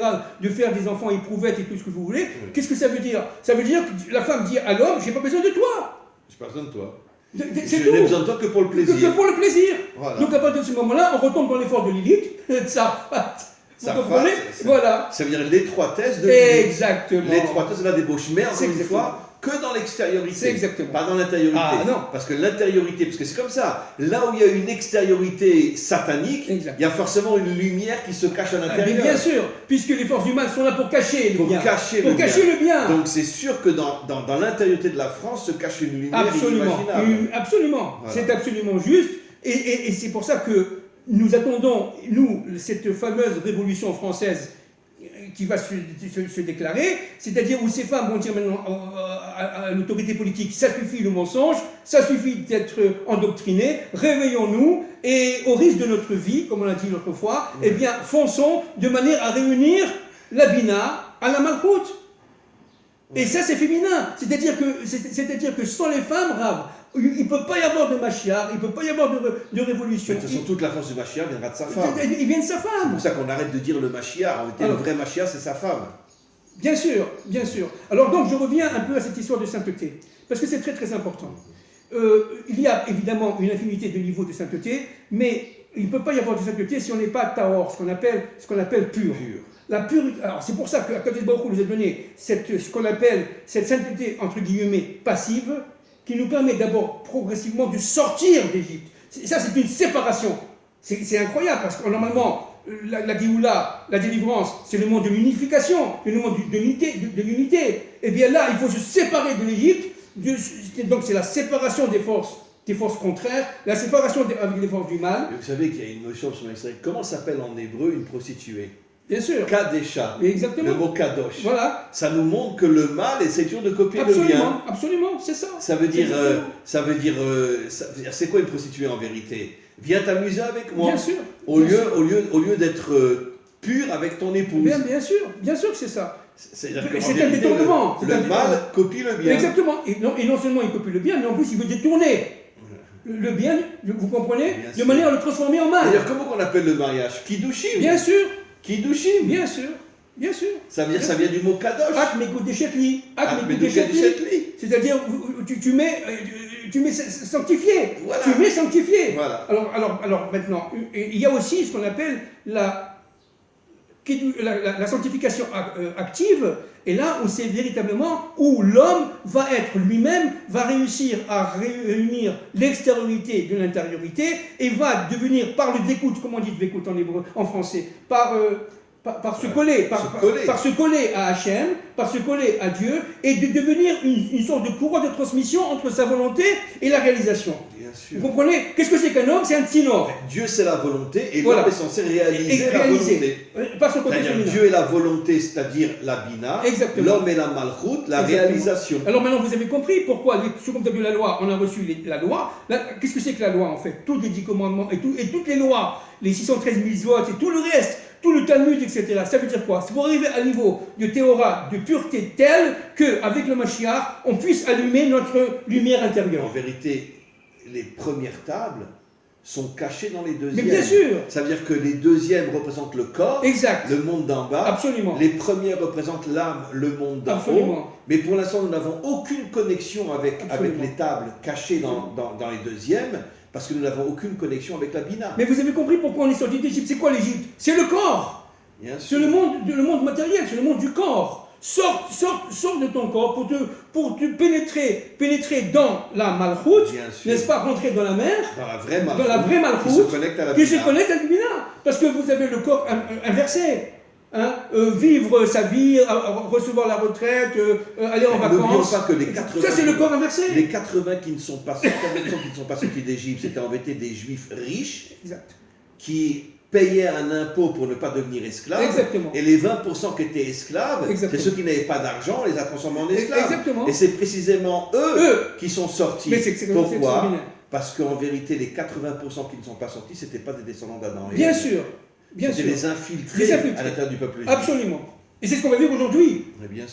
de faire des enfants éprouvettes et tout ce que vous voulez, qu'est-ce que ça veut dire? Ça veut dire que la femme dit à l'homme, j'ai pas besoin de toi. J'ai pas besoin de toi. Je n'ai besoin de toi que pour le plaisir. Que pour le plaisir. Voilà. Donc à partir de ce moment-là, on retombe dans l'effort de Lilith, Tsarfat. Vous comprenez? Voilà. Ça veut dire l'étroitesse de Lilith. Exactement. L'étroitesse de la débauche. Mais encore une fois, que dans l'extériorité. C'est exactement. Pas dans l'intériorité. Ah non. Parce que l'intériorité, parce que c'est comme ça, là où il y a une extériorité satanique, il y a forcément une lumière qui se cache à l'intérieur. Bien sûr, puisque les forces du mal sont là pour cacher le bien. Cacher le bien. Donc c'est sûr que dans l'intériorité de la France se cache une lumière inimaginable. Absolument. Voilà. C'est absolument juste. Et c'est pour ça que nous attendons, cette fameuse révolution française qui va se déclarer, c'est-à-dire où ces femmes vont dire maintenant à l'autorité politique, ça suffit le mensonge, ça suffit d'être endoctriné, réveillons-nous, et au risque de notre vie, comme on l'a dit l'autre fois, eh bien, fonçons de manière à réunir la Bina à la Malchut. Et ça, c'est féminin, c'est-à-dire que sans les femmes, Rav, il ne peut pas y avoir de Mashiach, il ne peut pas y avoir de révolution. De toute façon, toute la force du Mashiach viendra de sa femme. Il vient de sa femme. C'est pour ça qu'on arrête de dire le Mashiach. En réalité, le vrai Mashiach, c'est sa femme. Bien sûr, bien sûr. Alors donc, je reviens un peu à cette histoire de sainteté, parce que c'est très très important. Il y a évidemment une infinité de niveaux de sainteté, mais il ne peut pas y avoir de sainteté si on n'est pas tahor, ce qu'on appelle pur. La purité. Alors c'est pour ça qu'à côté de Baruch Hu nous a donné ce qu'on appelle cette sainteté entre guillemets passive, qui nous permet d'abord progressivement de sortir d'Égypte. Ça, c'est une séparation. C'est incroyable, parce que normalement, la Géoula, la délivrance, c'est le monde de l'unification, le monde de l'unité. Et bien là, il faut se séparer de l'Égypte. Donc c'est la séparation des forces contraires, la séparation avec les forces du mal. Vous savez qu'il y a une notion sur l'Israël. Comment s'appelle en hébreu une prostituée? Bien sûr. Kadesha. Exactement. Le mot kadosh. Voilà. Ça nous montre que le mal essaie toujours de copier le bien. Absolument, c'est ça. Ça veut dire, c'est quoi une prostituée en vérité? Viens t'amuser avec moi. Bien sûr. Au lieu d'être pur avec ton épouse. Bien sûr que c'est ça. C'est un détournement. Le mal copie le bien. Exactement. Et non seulement il copie le bien, mais en plus il veut détourner le bien, vous comprenez, de manière à le transformer en mal. D'ailleurs, comment on appelle le mariage? Kiddushim. Bien sûr. Kiddushim. Bien sûr. Ça vient du mot kadosh. Ak mekodeshetli. C'est-à-dire, tu mets sanctifié. Voilà. Tu mets sanctifié. Voilà. Alors maintenant, il y a aussi ce qu'on appelle la sanctification active, et là où c'est véritablement où l'homme va être lui-même, va réussir à réunir l'extériorité de l'intériorité et va devenir, par le découte, comment on dit découte en hébreu, en français, par se coller à Hachem, par se coller à Dieu, et de devenir une sorte de courroie de transmission entre sa volonté et la réalisation. Bien sûr. Vous comprenez? Qu'est-ce que c'est qu'un homme? C'est un tsinor. Dieu, c'est la volonté, et l'homme est censé réaliser la volonté. Par son côté féminin. Dieu est la volonté, c'est-à-dire la bina. L'homme est la malchut, la réalisation. Alors maintenant, vous avez compris pourquoi, sous compte de la loi, on a reçu la loi. Qu'est-ce que c'est que la loi, en fait? Tous les 10 commandements et toutes les lois, les 613 mitzvot et tout le reste, tout le Talmud, etc. Ça veut dire quoi? C'est pour arriver à un niveau de théora, de pureté tel qu'avec le Mashiach, on puisse allumer notre lumière intérieure. En vérité, les premières tables sont cachées dans les deuxièmes. Mais bien sûr. Ça veut dire que les deuxièmes représentent le corps, Exact. le monde d'en bas. Absolument. Les premières représentent l'âme, le monde d'en haut. Absolument. Mais pour l'instant, nous n'avons aucune connexion avec les tables cachées dans les deuxièmes, parce que nous n'avons aucune connexion avec la Bina. Mais vous avez compris pourquoi on est sorti d'Égypte? C'est quoi l'Égypte? C'est le corps. C'est le monde matériel, c'est le monde du corps. Sors de ton corps pour te pénétrer dans la malchoute, n'est-ce pas, rentrer dans la mer, dans la vraie malchoute, qui se connecte à la Bina. Parce que vous avez le corps inversé. Hein, vivre sa vie, recevoir la retraite, aller en vacances. N'oublions pas que les 80, ça c'est le corps inversé. Les 80 qui ne sont pas sortis d'Égypte, c'était en vérité des juifs riches, exact, qui payaient un impôt pour ne pas devenir esclaves. Exactement. Et les 20% qui étaient esclaves, Exactement. c'est ceux qui n'avaient pas d'argent, on les a transformés en esclaves. Exactement. Et c'est précisément eux qui sont sortis. Mais pourquoi? Parce qu'en vérité, les 80% qui ne sont pas sortis, ce n'étaient pas des descendants d'Adam et Ève. Bien sûr. C'était des infiltrés à l'intérieur du peuple juif. Absolument. Et c'est ce qu'on va vivre aujourd'hui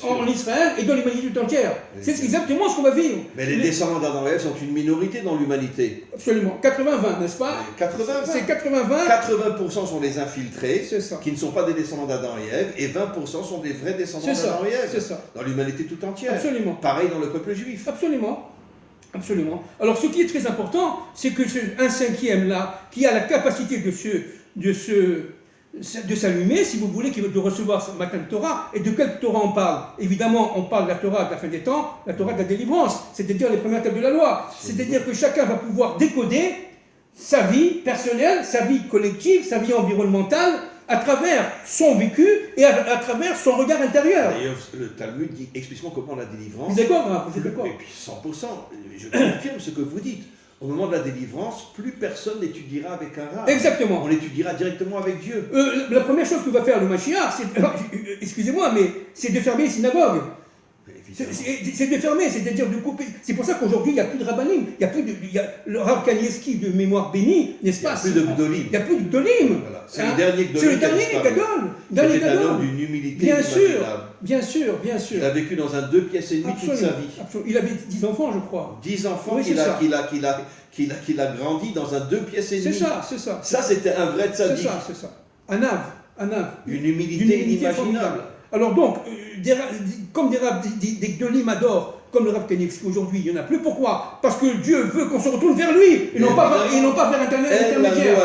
en Israël et dans l'humanité tout entière. C'est exactement ce qu'on va vivre. Mais les descendants d'Adam et Ève sont une minorité dans l'humanité. Absolument. 80-20, n'est-ce pas? 80-20. C'est 80-20. 80% sont des infiltrés ça, qui ne sont pas des descendants d'Adam et Ève, et 20% sont des vrais descendants d'Adam et Ève. C'est ça. Dans l'humanité tout entière. Absolument. Pareil dans le peuple juif. Absolument. Absolument. Alors ce qui est très important, c'est que un cinquième là, qui a la capacité de s'allumer, si vous voulez, de recevoir ce matin de Torah. Et de quelle Torah on parle? Évidemment, on parle de la Torah de la fin des temps, la Torah de la délivrance, c'est-à-dire les premières tables de la loi. C'est-à-dire que chacun va pouvoir décoder sa vie personnelle, sa vie collective, sa vie environnementale, à travers son vécu et à travers son regard intérieur. D'ailleurs, le Talmud dit explicitement comment la délivrance... Vous êtes d'accord, hein? Vous êtes d'accord? Et puis 100%, je confirme ce que vous dites. Au moment de la délivrance, plus personne n'étudiera avec un rab. Exactement. On l'étudiera directement avec Dieu. La première chose que va faire le Mashiach, c'est, excusez-moi, mais c'est de fermer les synagogues. C'est de fermer, c'est-à-dire de couper. C'est pour ça qu'aujourd'hui, il n'y a plus de rabbanim. Il y a plus de, le Rav Kanievski de mémoire bénie, n'est-ce pas? Il n'y a plus de Gdolim. Il n'y a plus de Gdolim. Voilà. C'est le dernier Gdolim. C'est le dernier Gadol. C'était un homme d'une humilité bien sûr, inimaginable. bien sûr, bien sûr. Il a vécu dans un 2 pièces et demie toute sa vie. Absolument. Il avait 10 enfants, je crois. 10 enfants Oui, qu'il a grandi dans un 2 pièces et demie. C'est ça, c'est ça. Ça, c'était un vrai tzaddik. C'est ça. Un ave. Une humilité inimaginable. Alors donc, comme des Gdolim adorent, comme le Rav Kanievski aujourd'hui, il n'y en a plus. Pourquoi? Parce que Dieu veut qu'on se retourne vers lui, et non pas vers intermédiaire.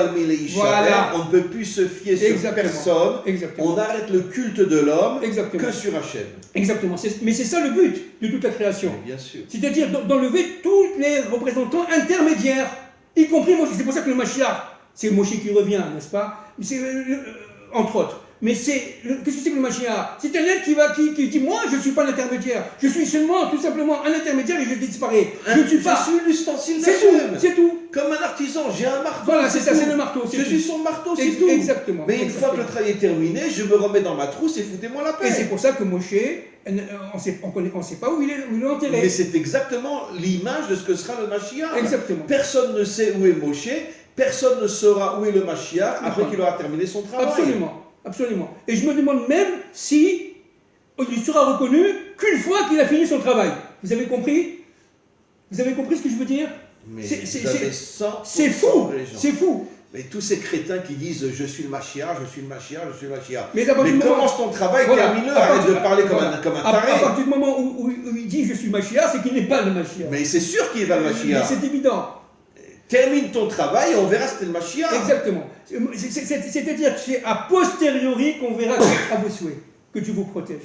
Voilà. On ne peut plus se fier sur personne. Exactement. On arrête le culte de l'homme que sur Hachem. Exactement. Mais c'est ça le but de toute la création. Bien sûr. C'est-à-dire d'enlever tous les représentants intermédiaires, y compris Moshe. C'est pour ça que le Mashiach, c'est Moshe qui revient, n'est-ce pas? Entre autres. Mais qu'est-ce que c'est que le Mashiach? C'est un être qui dit, moi je ne suis pas l'intermédiaire, je suis seulement, tout simplement, un intermédiaire et je disparais. Je suis l'ustensile d'Hachem. C'est tout. Comme un artisan, j'ai un marteau. Voilà, c'est ça, c'est le marteau. Je suis son marteau, c'est tout. Exactement. Mais une fois que le travail est terminé, je me remets dans ma trousse et foutez-moi la paix. Et c'est pour ça que Moshe, on ne sait pas où il est enterré. Mais c'est exactement l'image de ce que sera le Mashiach. Exactement. Personne ne sait où est Moshe, personne ne saura où est le Mashiach après qu'il aura terminé son travail. Absolument. Absolument. Et je me demande même si il sera reconnu qu'une fois qu'il a fini son travail. Vous avez compris? Vous avez compris ce que je veux dire? Mais c'est fou. C'est fou. Mais tous ces crétins qui disent je suis le Mashiach, je suis le Mashiach, je suis le Mashiach. Mais commence ton travail, termine-le, arrête de parler comme un taré. À partir du moment où il dit je suis Mashiach, c'est qu'il n'est pas le Mashiach. Mais c'est sûr qu'il va le Mashiach. C'est évident. Termine ton travail et on verra si c'est le Mashiach. Exactement. C'est-à-dire que c'est a posteriori qu'on verra à vos souhaits, que Dieu vous protège.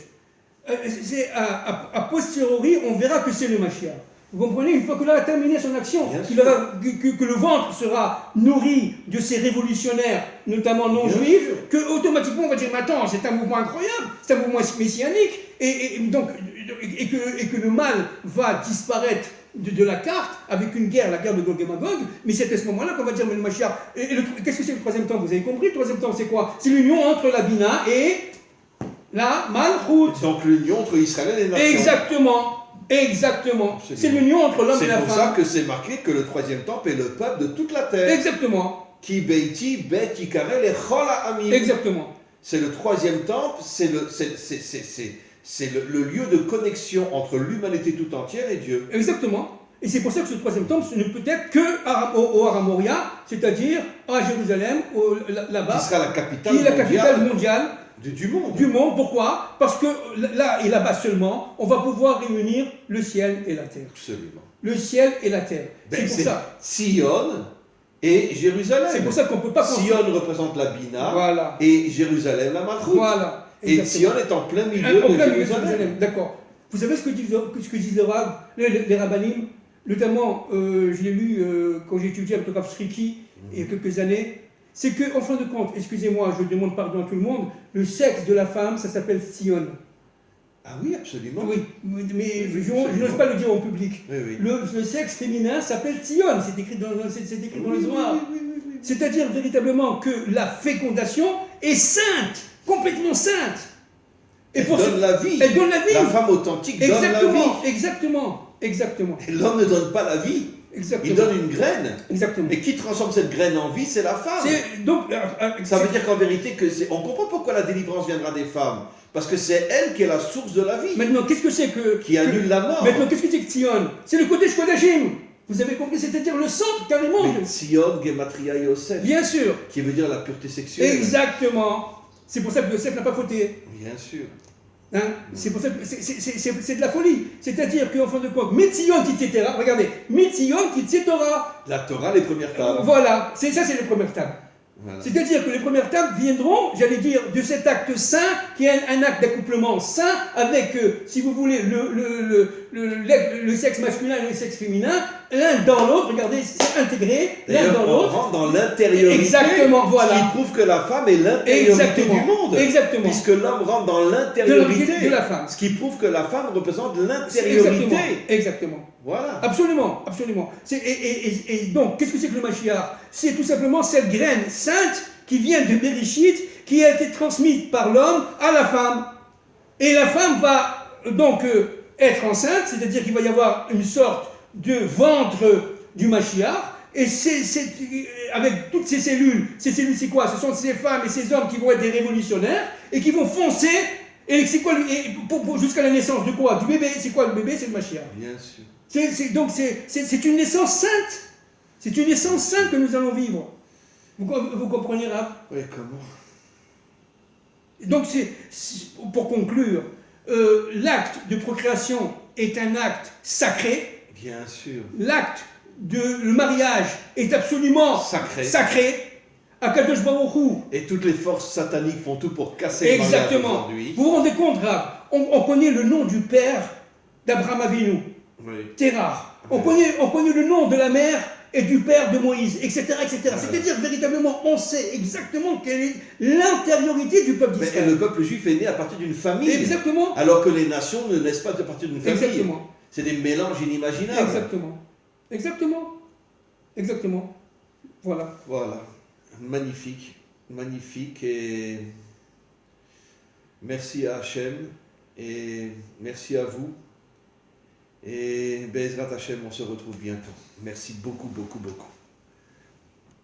C'est a posteriori, on verra que c'est le Mashiach. Vous comprenez? Une fois que l'on a terminé son action, que le ventre sera nourri de ces révolutionnaires, notamment non-juifs, que automatiquement on va dire, mais attends, c'est un mouvement incroyable, c'est un mouvement messianique, et que le mal va disparaître de la carte, avec une guerre, la guerre de Gog et Magog, mais c'est à ce moment-là qu'on va dire, mais le Mashiach. Qu'est-ce que c'est le troisième temps? Vous avez compris? Le troisième temps, c'est quoi? C'est l'union entre la Bina et la Malchut. Donc l'union entre Israël et les nations. Exactement. C'est l'union entre l'homme et la femme. C'est pour ça que c'est marqué que le troisième temple est le peuple de toute la terre. Exactement. Ki beiti bet yikareh lechol ha'amim. Exactement. C'est le troisième temple, c'est le lieu de connexion entre l'humanité tout entière et Dieu. Exactement. Et c'est pour ça que ce troisième temple, ce ne peut être que au Har Moria, c'est-à-dire à Jérusalem, là-bas, Qui sera la capitale qui est la capitale mondiale du monde. du monde. Pourquoi? Parce que là et là-bas seulement, on va pouvoir réunir le ciel et la terre. Absolument. Le ciel et la terre. Ben, c'est pour ça. Sion et Jérusalem. C'est pour ça qu'on ne peut pas Sion représente la Bina, voilà. et Jérusalem la Malchout. Voilà. Et Sion est en plein milieu de Jérusalem. D'accord. Vous savez ce que disent les rabbins, les rabbinim, notamment, je l'ai lu quand j'ai étudié avec le Rav Shriki il y a quelques années, c'est qu'en fin de compte, excusez-moi, je demande pardon à tout le monde, le sexe de la femme, ça s'appelle Sion. Ah oui, absolument. Oui, mais je n'ose pas le dire en public. Oui, oui. Le sexe féminin s'appelle Sion, c'est écrit dans les Zohar. C'est-à-dire véritablement que la fécondation est sainte, complètement sainte. Elle donne la vie. Elle donne la vie. La femme authentique donne la vie. Exactement. Et l'homme ne donne pas la vie. Exactement. Il donne une graine. Exactement. Et qui transforme cette graine en vie, c'est la femme. Ça veut dire qu'en vérité, on comprend pourquoi la délivrance viendra des femmes. Parce que c'est elle qui est la source de la vie. Maintenant, qu'est-ce que c'est que... Qui annule la mort. Maintenant, qu'est-ce que c'est que Sion? C'est le Kodesh Kodashim. Vous avez compris, c'est-à-dire le centre carrément. Sion, Gematria Yosef. Bien sûr. Qui veut dire la pureté sexuelle. Exactement. C'est pour ça que Yosef n'a pas fauté. Bien sûr. Hein? C'est pour ça que c'est de la folie. C'est-à-dire qu'en fin de compte, Mitzion Kitzetera, regardez, Mitzion Kitzetora. La Torah, les premières tables. Voilà, ça c'est les premières tables. Voilà. C'est-à-dire que les premières tables viendront, j'allais dire, de cet acte saint, qui est un acte d'accouplement saint, avec, si vous voulez, le sexe masculin et le sexe féminin, l'un dans l'autre, regardez, c'est intégré, l'un dans l'autre. On rentre dans l'intériorité. Exactement, voilà. Ce qui prouve que la femme est l'intériorité du monde. Exactement. Puisque l'homme rentre dans l'intériorité de la femme. Ce qui prouve que la femme représente l'intériorité. Exactement. Voilà. Absolument. Et donc, qu'est-ce que c'est que le Mashiach? C'est tout simplement cette graine sainte qui vient de Bereshit, qui a été transmise par l'homme à la femme. Et la femme va donc être enceinte, c'est-à-dire qu'il va y avoir une sorte de ventre du Mashiach. Et avec toutes ces cellules c'est quoi? Ce sont ces femmes et ces hommes qui vont être des révolutionnaires et qui vont foncer. Et c'est quoi jusqu'à la naissance de quoi? Du bébé. C'est quoi le bébé? C'est le Mashiach. Bien sûr. Donc c'est une naissance sainte. C'est une naissance sainte que nous allons vivre. Vous comprenez, Rav? Oui, comment? Donc pour conclure, l'acte de procréation est un acte sacré. Bien sûr. L'acte le mariage est absolument sacré. Akadosh Baruch Hu. Et toutes les forces sataniques font tout pour casser le mariage aujourd'hui. Vous vous rendez compte, Rav? On connaît le nom du père d'Abraham Avinu. Oui. Terah. On connaît le nom de la mère et du père de Moïse, etc. Voilà. C'est-à-dire, véritablement, on sait exactement quelle est l'intériorité du peuple d'Israël. Mais le peuple juif est né à partir d'une famille. Exactement. Alors que les nations ne naissent pas à partir d'une famille. Exactement. C'est des mélanges inimaginables. Exactement. Voilà. Magnifique. Et merci à Hachem et merci à vous. Et Be'ezrat Hachem, on se retrouve bientôt. Merci beaucoup.